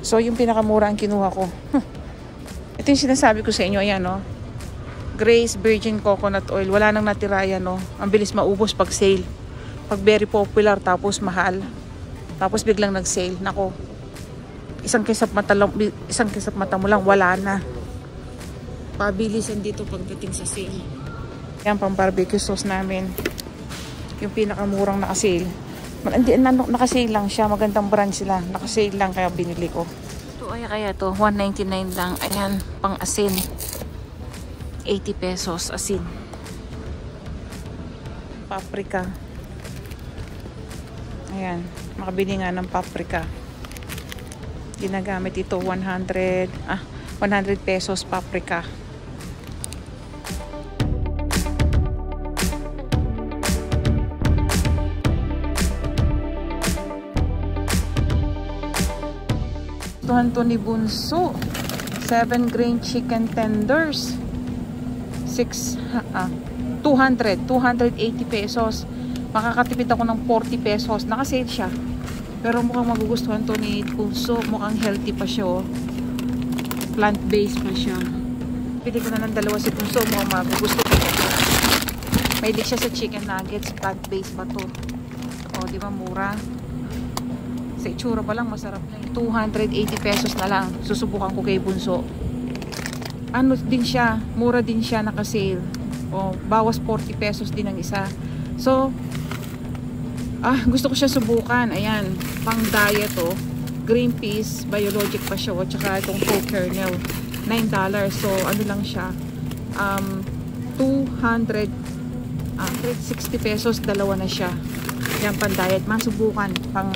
So yung pinakamura ang kinuha ko. Ito yung sinasabi ko sa inyo, ayan no. Grace Virgin Coconut Oil, wala nang natira yan no. Ang bilis maubos pag sale. Pag very popular tapos mahal. Tapos biglang nag-sale. Nako. Isang kisap mata mo lang wala na. Pabilisan dito pagdating sa sale. Yan pang barbecue sauce namin. Yung pinakamurang naka-sale. Hindi, naka-sale lang siya. Magandang brand sila. Naka-sale lang kaya binili ko. Ito ay kaya to. 199 lang. Ayan, pang asin. 80 pesos asin. Paprika. Ayan. Makabili nga ng paprika. Ginagamit ito 100 pesos paprika. To ni Bunso 7 grain chicken tenders 280 pesos. Makakatipid ako ng 40 pesos. Naka-sale siya. Pero mukhang magugustuhan to ni Bunso. Mukhang healthy pa siya oh. Plant-based pa siya. Pili ko na ng dalawa si Bunso. Mukhang magugustuhan ko. Mahilig siya sa chicken nuggets. Plant-based pa to. O, di ba mura? Sa itsura pa lang masarap na. 280 pesos na lang. Susubukan ko kay Bunso. Ano din siya, mura din siya, naka-sale. O, bawas 40 pesos din ang isa. So, gusto ko siya subukan. Ayan, pang diet o. Green peas, biologic pa siya. O, tsaka itong whole kernel. $9. So, ano lang siya. 360 pesos, dalawa na siya. Yan, pang diet. Masubukan. Pang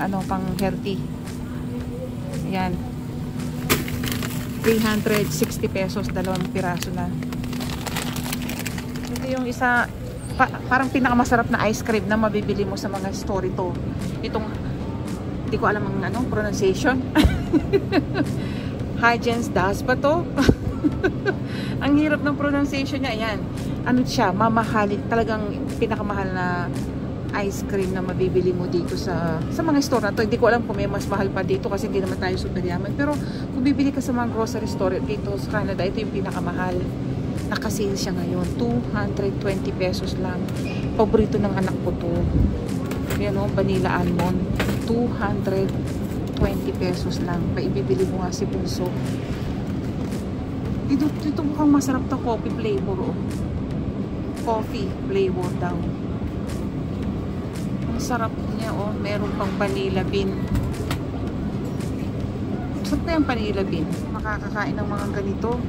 healthy. Yan. 360 pesos, dalawang piraso na. Ito yung isa, parang pinakamasarap na ice cream na mabibili mo sa mga store ito. Itong, hindi ko alam ang pronunciation. Haagen Dazs ba to? Ang hirap ng pronunciation niya. Ayan. Ano siya, mamahalin. Talagang pinakamahal na ice cream na mabibili mo dito sa mga store na to. Hindi ko alam kung may mas mahal pa dito kasi hindi naman tayo super yaman. Pero kung bibili ka sa mga grocery store dito sa Canada, ito yung pinakamahal. Naka-sale siya ngayon. 220 pesos lang. Paborito ng anak ko to. Yan o, vanilla almond. 220 pesos lang. Paibibili mo nga si Bunso. Dito mukhang masarap to coffee flavor o. Coffee flavor daw. Ang sarap niya oh, meron pang vanilla bean. Sarap na yung vanilla bean. Makakakain ng mga ganito.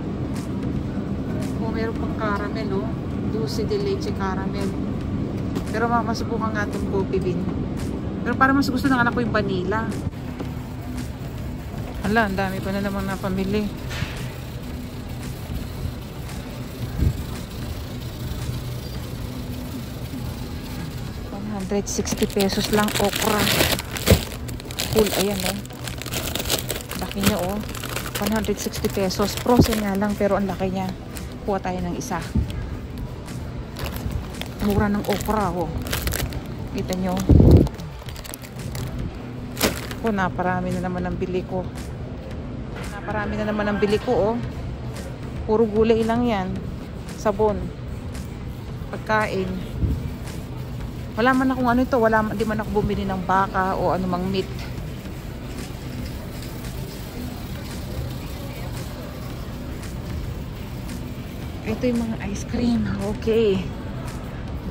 Oh, meron pang caramel oh. Dulce de leche caramel. Pero masubukan nga itong coffee bean. Pero para mas gusto ng anak ko yung vanilla. Hala, ang dami pa na namang napamili. $160 pesos lang okra. Full, ayan oh. Laki niya oh. 160 pesos. Frozen nga lang pero ang laki niya. Kuha tayo ng isa. Mura ng okra oh. Kita nyo. Naparami na naman ang bili ko. Naparami na naman ang bili ko oh. Puro gulay lang yan. Sabon. Pagkain. Wala man akong ano ito, di man ako bumili ng baka o anumang meat. Ito yung mga ice cream. Okay.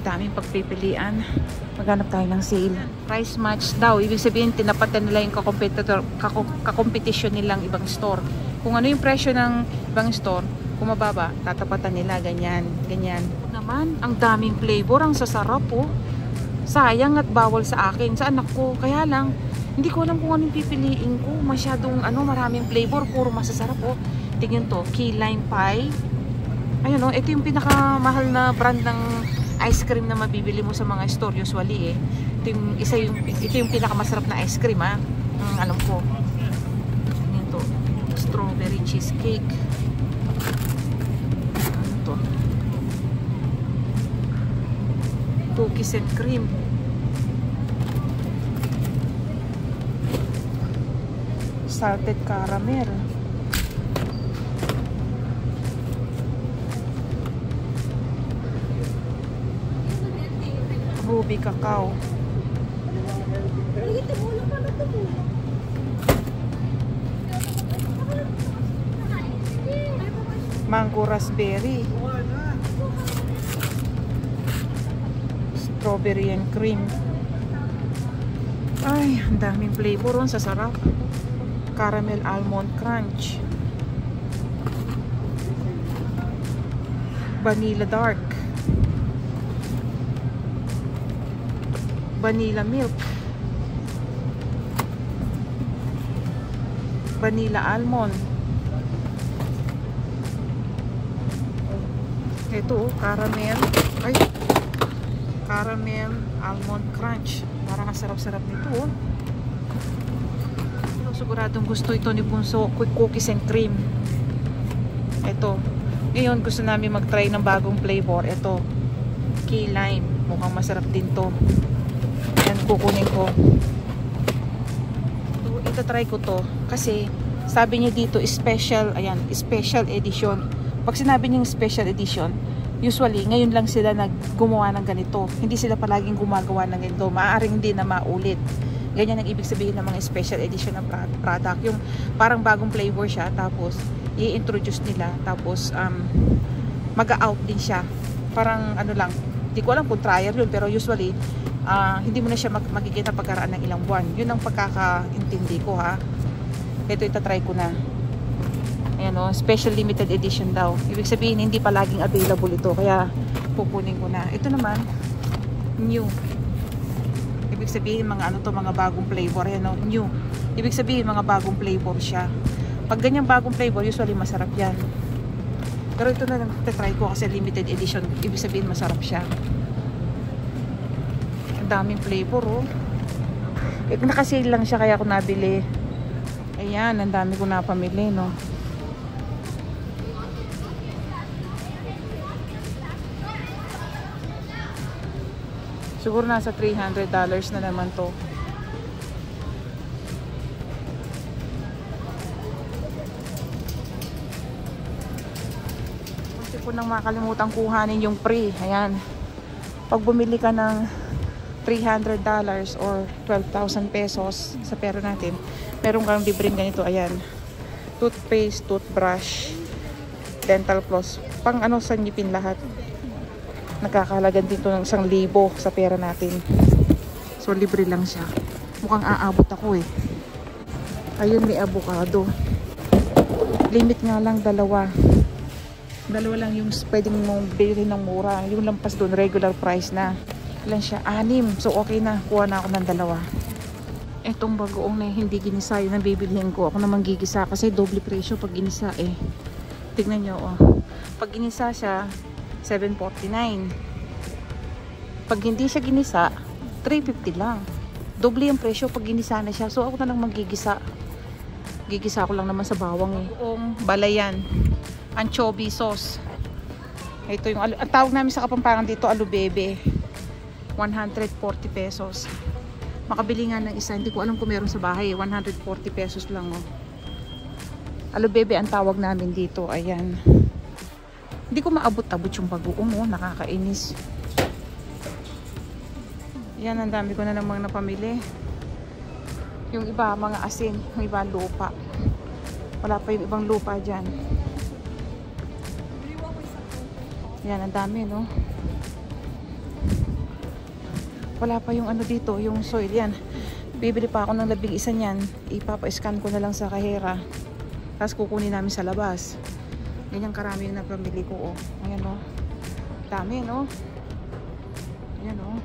Daming pagpipilian. Maghanap tayo ng sale. Price match daw. Ibig sabihin, tinapatan nila yung kakompetisyon nilang ibang store. Kung ano yung presyo ng ibang store, kung mababa, tatapatan nila. Ganyan. Ganyan. Naman, ang daming flavor. Ang sasarap po. Sayang at bawal sa akin, sa anak ko. Kaya lang, hindi ko alam kung anong pipiliin ko. Masyadong maraming flavor, puro masasarap oh. Tingnan to, key lime pie. Ayun oh, ito yung pinakamahal na brand ng ice cream na mabibili mo sa mga store usually eh. Ito yung pinakamasarap na ice cream ah. Alam ko. Ito, strawberry cheesecake. Ito. Cookies and cream. salted caramel. Ruby cacao. Mango raspberry. Strawberry and cream. Ay, ang daming flavor. Ang sasarap. Caramel almond crunch. Vanilla dark. Vanilla milk. Vanilla almond. Ito, caramel. Ay, caramel almond crunch. Parang ang sarap-sarap nito. Siguradong gusto ito ni Bunso. Quick cookies and cream. Ito. Ngayon gusto namin mag-try ng bagong flavor. Ito, key lime. Mukhang masarap din to. Yan, kukunin ko. Ito, try ko to. Kasi sabi niya dito special. Ayan, special edition. Pag sinabi niyang special edition, usually, ngayon lang sila gumawa ng ganito. Hindi sila palaging gumagawa ng ganito. Maaaring hindi na maulit. Ganyan ang ibig sabihin ng mga special edition ng product. Yung parang bagong flavor siya, tapos i-introduce nila, tapos mag-out din siya. Parang ano lang, hindi ko alam kung trial yun, pero usually, hindi mo na siya makikita pagkaraan ng ilang buwan. Yun ang pagkakaintindi ko, ha. Ito, itatry ko na. Ayan o, special limited edition daw. Ibig sabihin, hindi palaging available ito. Kaya, pupunin ko na. Ito naman, new. Ibig sabihin, mga ano to, mga bagong flavor. Ayan o, new. Ibig sabihin, mga bagong flavor siya. Pag ganyang bagong flavor, usually masarap yan. Pero ito na lang, try ko kasi limited edition. Ibig sabihin, masarap siya. Ang daming flavor, oh. Nakasale lang siya, kaya ako nabili. Ayan, ang dami ko napamili, no. Siguro nasa $300 na naman to. Kasi ko nang makalimutan kuhanin yung free. Ayan. Pag bumili ka ng $300 or 12,000 pesos sa pera natin, meron kang libreng ganito. Ayan. Toothpaste, toothbrush, dental floss. Pang ano sa ngipin lahat. Nakakahalagan dito ng 1,000 sa pera natin. So, libre lang siya. Mukhang aabot ako eh. Ayun, may avocado. Limit nga lang 2. 2 lang yung pwedeng mong bilhin ng mura. Yung lampas doon, regular price na. Ilan siya? 6. So, okay na. Kuha na ako ng 2. Etong bagoong na hindi ginisa, yun ang bibilihin ko. Ako naman gigisa kasi doble presyo pag ginisa eh. Tignan nyo, oh. Pag ginisa siya, $7.49. Pag hindi siya ginisa, $3.50 lang. Doble yung presyo pag ginisa na siya. So ako na lang magigisa. Gigisa ko lang naman sa bawang eh. Buong balayan. Anchovy sauce. Ito yung, ang tawag namin sa Kapampangan dito, alubebe. 140 pesos. Makabili nga ng isa. Hindi ko alam kung meron sa bahay. 140 pesos lang, oh. Alubebe ang tawag namin dito. Ayan. Hindi ko maabot-abot yung bagoong, oh. Nakakainis. Yan, ang dami ko na namang napamili. Yung iba, mga asin. Yung iba, lupa. Wala pa yung ibang lupa dyan. Yan, ang dami, no? Wala pa yung ano dito, yung soil. Yan. Bibili pa ako ng 11 niyan. Ipapa-scan ko na lang sa kahera. Tapos kukunin namin sa labas. Ganyan karami yung napamili ko, oh. Ayan, oh. Dami, no? Ayan, oh.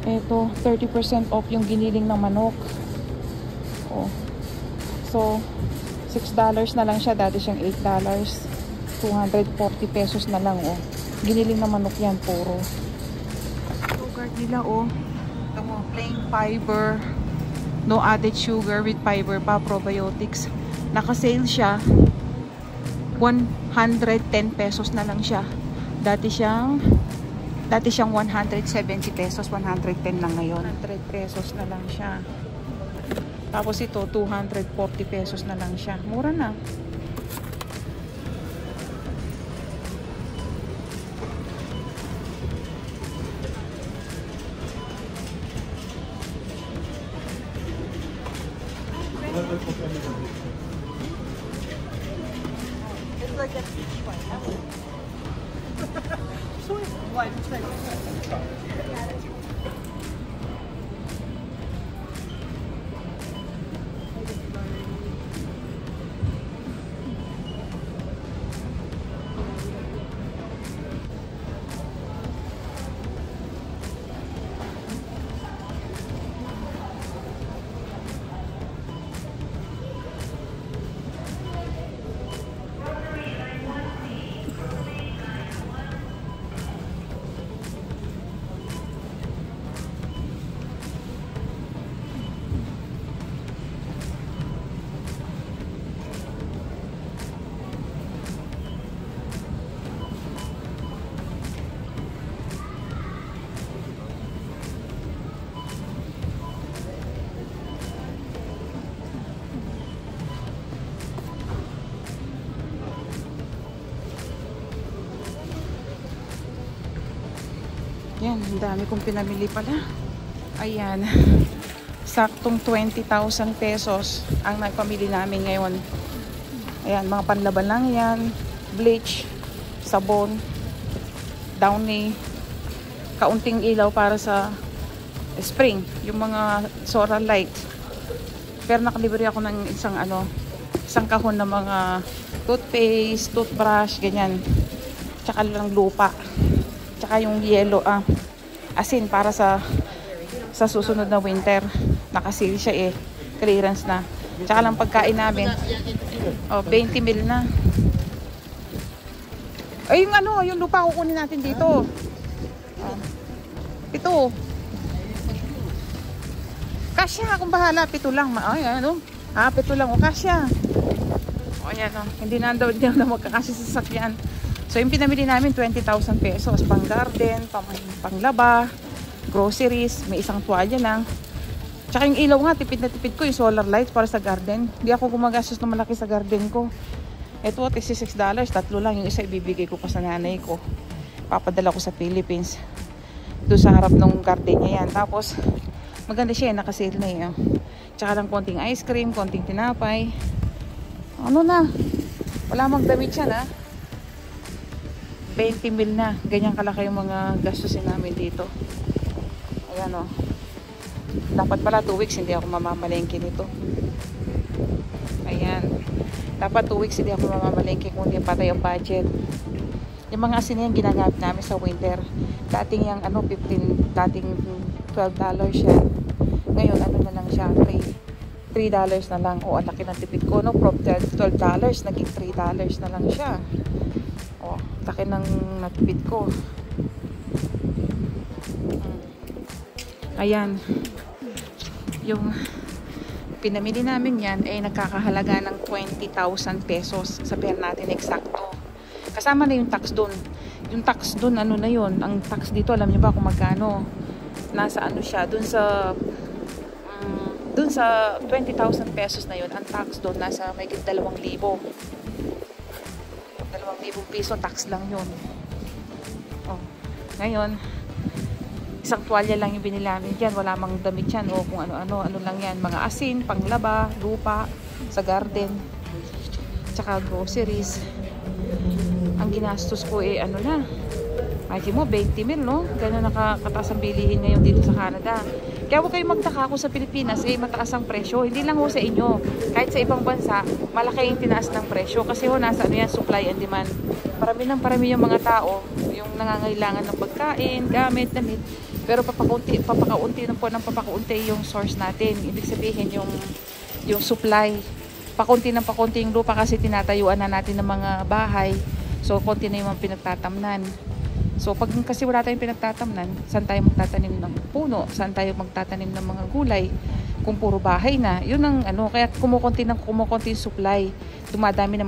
Ito, 30% off yung giniling ng manok. Oh. So, $6 na lang siya. Dati siyang $8. 240 pesos na lang, oh. Giniling na manok yan, puro. Yogurt nila, oh. Ito mo, plain fiber. No added sugar with fiber pa, probiotics. Naka-sale siya. 110 pesos na lang siya. Dati siyang Dati siyang 170 pesos, 110 lang ngayon. 100 pesos na lang siya. Tapos ito, 240 pesos na lang siya. Mura na. It's like a peach one. So it's one. Yan, ang dami kong pinamili pala. Ayan. Saktong 20,000 pesos ang nagpamili namin ngayon. Ayan, mga panlaban lang yan. Bleach, sabon, Downy, kaunting ilaw para sa spring. Yung mga Solar Light. Pero nakalibre ako ng isang kahon ng mga toothpaste, toothbrush, ganyan. Tsaka lang lupa. Tsaka yung yellow, asin para sa susunod na winter. Nakasil siya clearance na. Tsaka lang pagkain namin. 20 mil na. Ay, yung lupa kukunin natin dito. Ito. Kasya, kung bahala, 7 lang. Ay, 7 lang. Kasya. Ayan, hindi na magkakasya sa sasakyan. So, yung pinamili namin, 20,000 pesos. Pang garden, panglaba, groceries, may isang tuwalya lang. Tsaka yung ilaw nga, tipid na tipid ko, yung solar lights para sa garden. Hindi ako gumagastos na malaki sa garden ko. Ito, $66. 3 lang. Yung isa ibibigay ko pa sa nanay ko. Papadala ko sa Philippines. Doon sa harap ng garden niya yan. Tapos, maganda siya, nakasale na yan. Tsaka lang konting ice cream, konting tinapay. Ano na? Wala magdamit siya na. 20 mil na. Ganyan kalaki yung mga gastusin namin dito. Ayan o. Dapat pala 2 weeks hindi ako mamamalengke nito. Ayan. Dapat 2 weeks hindi ako mamamalengke kung hindi patay ang budget. Yung mga asin yan ginagamit namin sa winter. Dating yung dating $12 yan. Ngayon na lang siya. $3 na lang. O, ang laki ng tipid ko. No? From $12 naging $3 na lang siya. O, laki ng natipid ko. Ayan. Yung pinamili namin yan ay nagkakahalaga ng 20,000 pesos. Sabihin natin eksakto. Kasama na yung tax doon. Yung tax doon, na yun? Ang tax dito, alam niyo ba kung magkano? Nasa siya? Doon sa 20,000 pesos na yun, ang tax doon nasa may 2,000. 2,000 piso tax lang yun. Oh. Ngayon, isang tuwalya lang yung binili namin dyan. Wala mang damit yan o kung ano lang yan. Mga asin, panglaba, lupa, sa garden, tsaka groceries. Ang ginastos ko na. Imagine mo, 20 mil, no? Ganun nakakataas ang bilihin ngayon dito sa Canada. Kaya huwag kayong magtaka kung sa Pilipinas, mataas ang presyo. Hindi lang ho sa inyo. Kahit sa ibang bansa, malaki yung tinaas ng presyo. Kasi nasa supply and demand. Parami yung mga tao, yung nangangailangan ng pagkain, gamit, damit. Pero papakaunti yung source natin. Ibig sabihin yung supply. Pakunti yung lupa kasi tinatayuan na natin ng mga bahay. So, konti na yung mga pinagtatamnan. So, pag kasi wala tayong pinagtatamnan, saan tayo magtatanim ng puno? Saan tayo magtatanim ng mga gulay? Kung puro bahay na, yun ang kaya kumukonti yung supply. Dumadami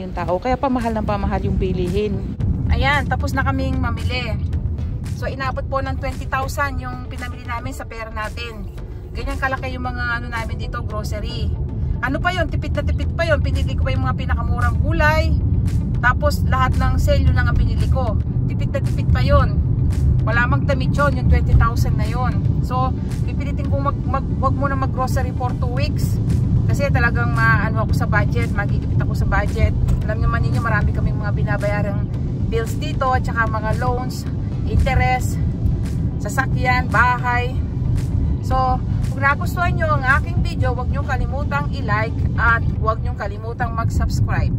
yung tao. Kaya pamahal yung bilihin. Ayan, tapos na kaming mamili. So inabot po ng 20,000 yung pinamili namin sa pera natin. Ganyan kalaki yung mga ano namin dito, grocery. Ano pa yon, tipid na tipid pa yon. Pinili ko pa yung mga pinakamurang gulay. Tapos lahat ng sale yun lang ang pinili ko. Tipid na tipid pa yon. Wala magdamit yun, yung 20,000 na yon. So pipilitin ko wag muna mag grocery for 2 weeks. Kasi talagang maano ako sa budget, magigipit ako sa budget. Alam naman ninyo, marami kaming mga binabayarang bills dito, at saka mga loans, interest, sasakyan, bahay. So, kung nagustuhan nyo ang aking video, huwag nyo kalimutang i-like at huwag nyo kalimutang mag-subscribe.